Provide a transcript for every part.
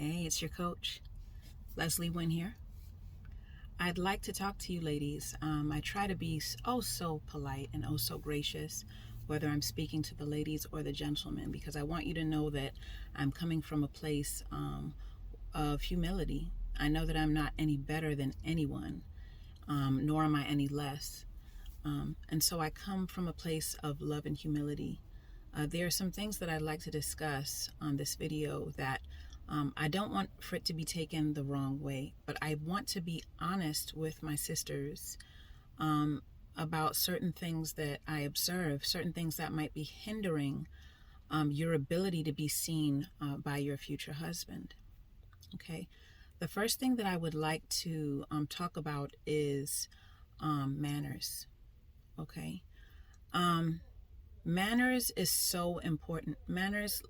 Hey, it's your coach, Leslie Nguyen here. I'd like to talk to you ladies. I try to be oh so polite and oh so gracious, whether I'm speaking to the ladies or the gentlemen, because I want you to know that I'm coming from a place of humility. I know that I'm not any better than anyone, nor am I any less. And so I come from a place of love and humility. There are some things that I'd like to discuss on this video that I don't want for it to be taken the wrong way, but I want to be honest with my sisters about certain things that I observe, certain things that might be hindering your ability to be seen by your future husband. Okay. The first thing that I would like to talk about is manners. Okay. Manners is so important. Manners,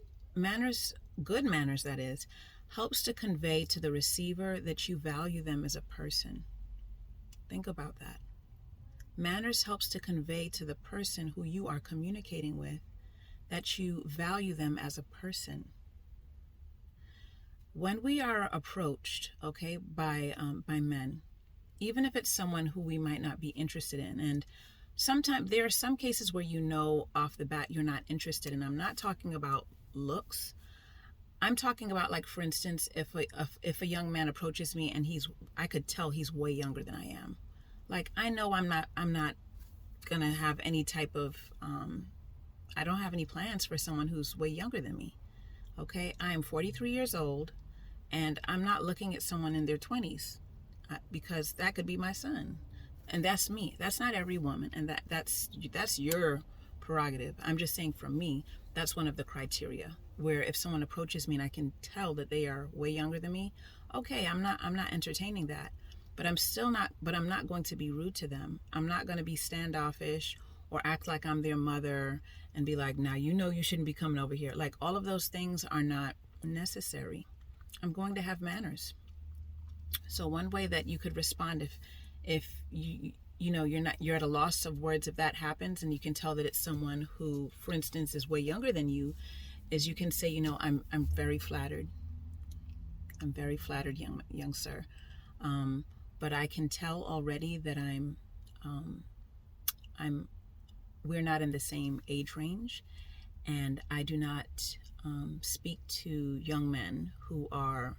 good manners that is, helps to convey to the receiver that you value them as a person. Think about that. Manners helps to convey to the person who you are communicating with that you value them as a person. When we are approached, okay, by men, even if it's someone who we might not be interested in, and sometimes there are some cases where you know off the bat you're not interested in. I'm not talking about looks. I'm talking about, like, for instance, if a young man approaches me and I could tell he's way younger than I am. Like, I know I'm not gonna have any type of I don't have any plans for someone who's way younger than me. Okay, I am 43 years old, and I'm not looking at someone in their 20s because that could be my son. And that's me. That's not every woman, and that's your prerogative. I'm just saying, for me, that's one of the criteria where if someone approaches me and I can tell that they are way younger than me, okay, I'm not entertaining that. But I'm not going to be rude to them. I'm not going to be standoffish or act like I'm their mother and be like, now you know you shouldn't be coming over here. Like, all of those things are not necessary. I'm going to have manners. So one way that you could respond if you're at a loss of words, if that happens and you can tell that it's someone who, for instance, is way younger than you, is you can say, I'm very flattered. I'm very flattered, young sir. But I can tell already that we're not in the same age range, and I do not speak to young men who are,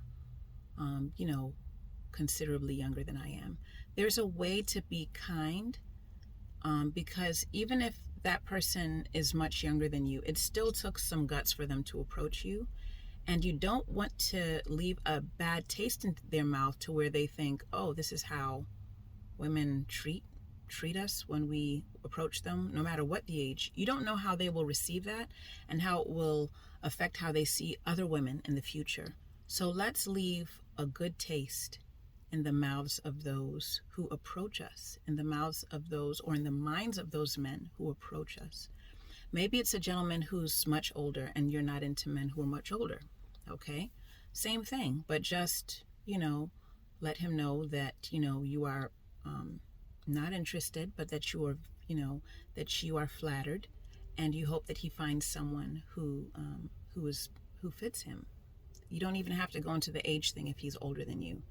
considerably younger than I am. There's a way to be kind, because even if that person is much younger than you, it still took some guts for them to approach you. And you don't want to leave a bad taste in their mouth to where they think, oh, this is how women treat us when we approach them, no matter what the age. You don't know how they will receive that and how it will affect how they see other women in the future. So let's leave a good taste in the mouths of those who approach us, in the mouths of those, or in the minds of those men who approach us. Maybe it's a gentleman who's much older and you're not into men who are much older. Okay? Same thing, but just, let him know that, you are not interested, but that you are, that you are flattered, and you hope that he finds someone who fits him. You don't even have to go into the age thing if he's older than you.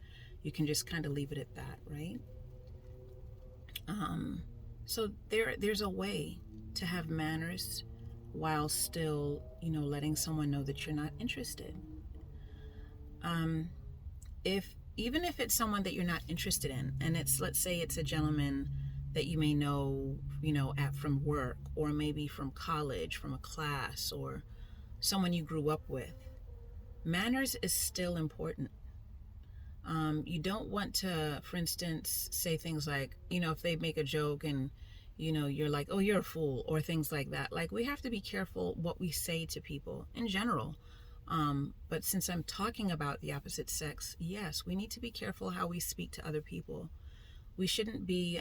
You can just kind of leave it at that, right? So there's a way to have manners while still, letting someone know that you're not interested. Even if it's someone that you're not interested in, and let's say it's a gentleman that you may know, from work, or maybe from college, from a class, or someone you grew up with, manners is still important. You don't want to, for instance, say things like, if they make a joke and, you're like, oh, you're a fool, or things like that. Like, we have to be careful what we say to people in general. But since I'm talking about the opposite sex, yes, we need to be careful how we speak to other people. We shouldn't be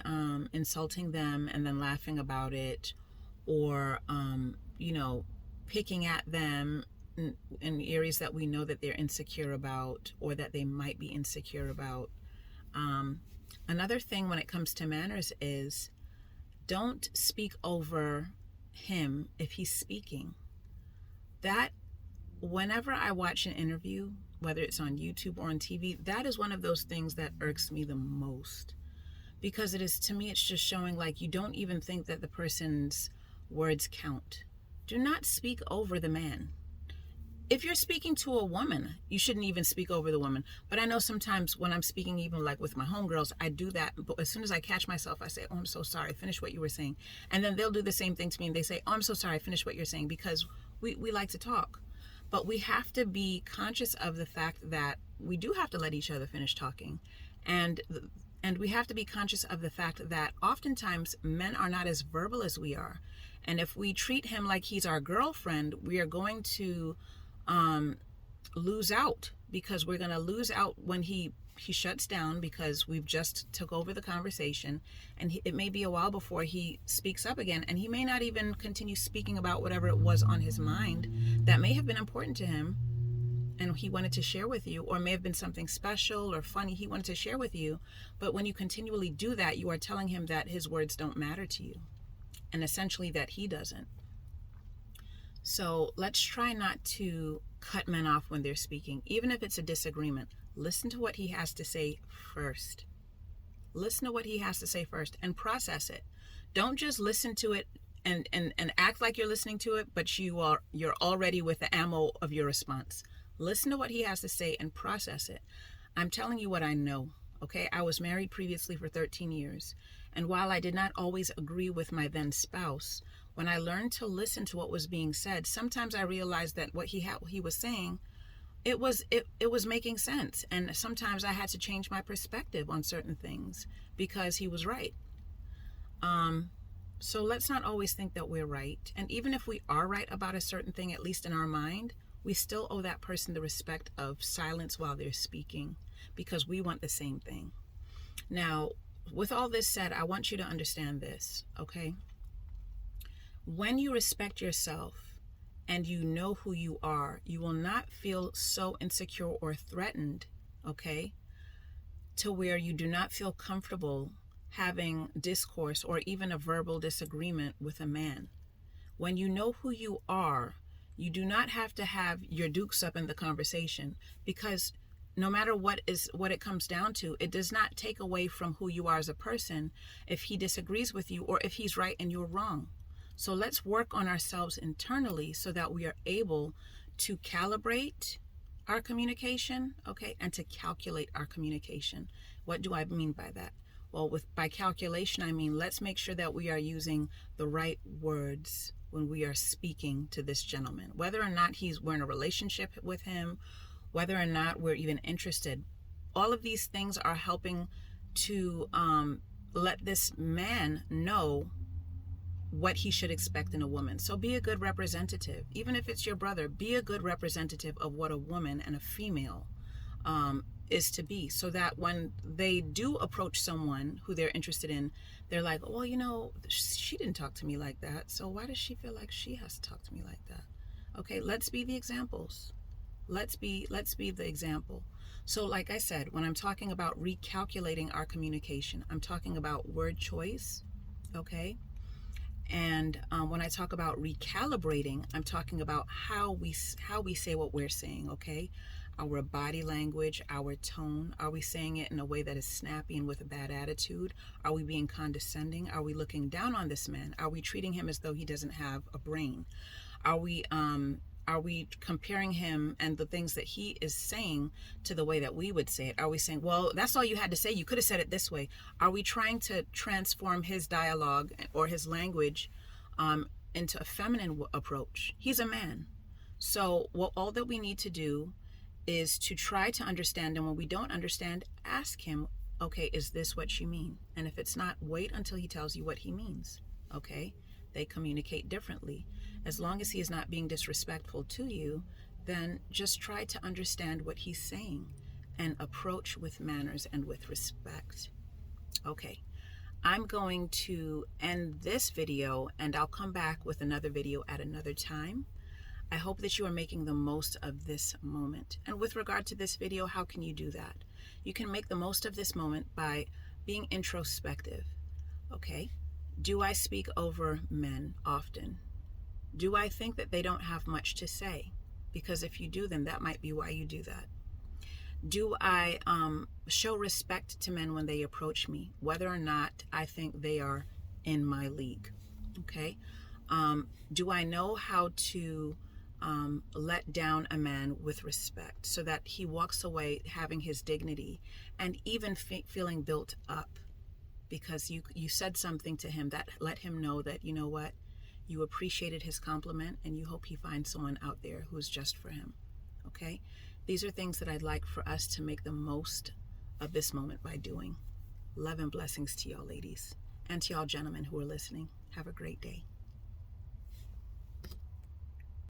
insulting them and then laughing about it, or, picking at them in areas that we know that they're insecure about, or that they might be insecure about. Another thing when it comes to manners is, don't speak over him if he's speaking. That, whenever I watch an interview whether it's on YouTube or on TV, that is one of those things that irks me the most. Because it is, to me, it's just showing like you don't even think that the person's words count. Do not speak over the man. If you're speaking to a woman, you shouldn't even speak over the woman. But I know sometimes when I'm speaking, even like with my homegirls, I do that. But as soon as I catch myself, I say, oh, I'm so sorry. Finish what you were saying. And then they'll do the same thing to me. And they say, oh, I'm so sorry. Finish what you're saying. Because we like to talk. But we have to be conscious of the fact that we do have to let each other finish talking. And we have to be conscious of the fact that oftentimes men are not as verbal as we are. And if we treat him like he's our girlfriend, we are going to lose out, because we're going to lose out when he shuts down, because we've just took over the conversation, and it may be a while before he speaks up again, and he may not even continue speaking about whatever it was on his mind that may have been important to him and he wanted to share with you, or may have been something special or funny he wanted to share with you. But when you continually do that, you are telling him that his words don't matter to you, and essentially that he doesn't. So let's try not to cut men off when they're speaking. Even if it's a disagreement, listen to what he has to say first. Listen to what he has to say first and process it. Don't just listen to it and act like you're listening to it, but you're already with the ammo of your response. Listen to what he has to say and process it. I'm telling you what I know, okay? I was married previously for 13 years. And while I did not always agree with my then spouse, when I learned to listen to what was being said, sometimes I realized that what he was saying, it was making sense. And sometimes I had to change my perspective on certain things because he was right. So let's not always think that we're right. And even if we are right about a certain thing, at least in our mind, we still owe that person the respect of silence while they're speaking, because we want the same thing. Now, with all this said, I want you to understand this, okay? When you respect yourself and you know who you are, you will not feel so insecure or threatened, okay, to where you do not feel comfortable having discourse or even a verbal disagreement with a man. When you know who you are, you do not have to have your dukes up in the conversation, because no matter what it comes down to, it does not take away from who you are as a person if he disagrees with you or if he's right and you're wrong. So let's work on ourselves internally so that we are able to calibrate our communication, okay, and to calculate our communication. What do I mean by that? Well, by calculation, I mean let's make sure that we are using the right words when we are speaking to this gentleman, whether or not we're in a relationship with him, whether or not we're even interested. All of these things are helping to let this man know what he should expect in a woman. So be a good representative. Even if it's your brother, be a good representative of what a woman and a female is to be, so that when they do approach someone who they're interested in, they're like, well, she didn't talk to me like that, so why does she feel like she has to talk to me like that? Okay, let's be the examples. Let's be the example. So like I said, when I'm talking about recalculating our communication, I'm talking about word choice, okay? And when I talk about recalibrating, I'm talking about how we say what we're saying, okay? Our body language, our tone. Are we saying it in a way that is snappy and with a bad attitude? Are we being condescending? Are we looking down on this man? Are we treating him as though he doesn't have a brain? Are we comparing him and the things that he is saying to the way that we would say it? Are we saying, well, that's all you had to say, you could have said it this way? Are we trying to transform his dialogue or his language into a feminine approach? He's a man. So all that we need to do is to try to understand, and when we don't understand, ask him, okay, is this what you mean? And if it's not, wait until he tells you what he means, okay? They communicate differently. As long as he is not being disrespectful to you, then just try to understand what he's saying and approach with manners and with respect. Okay, I'm going to end this video and I'll come back with another video at another time. I hope that you are making the most of this moment. And with regard to this video, how can you do that? You can make the most of this moment by being introspective, okay? Do I speak over men often? Do I think that they don't have much to say? Because if you do, then that might be why you do that. Do I show respect to men when they approach me, whether or not I think they are in my league? Okay. Do I know how to let down a man with respect so that he walks away having his dignity and even feeling built up because you said something to him that let him know that, you know what, you appreciated his compliment and you hope he finds someone out there who's just for him. Okay? These are things that I'd like for us to make the most of this moment by doing. Love and blessings to y'all ladies and to y'all gentlemen who are listening. Have a great day.